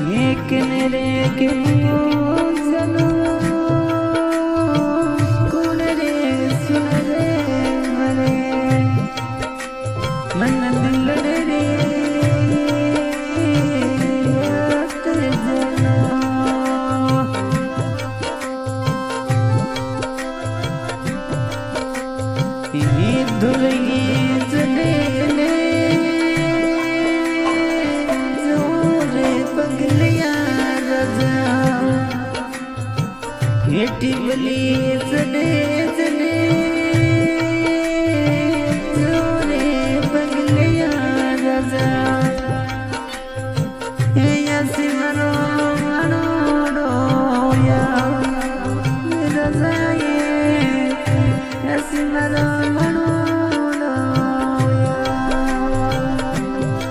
रे के चलो कौन रे सुन रे मरे मन दिल रे दुर्गी चले जोरे पगलिया राजा हेटी बली चले चले जोरे पगलिया राजा या सिमरो मनोड़ो या राजा ये सिमरो मनो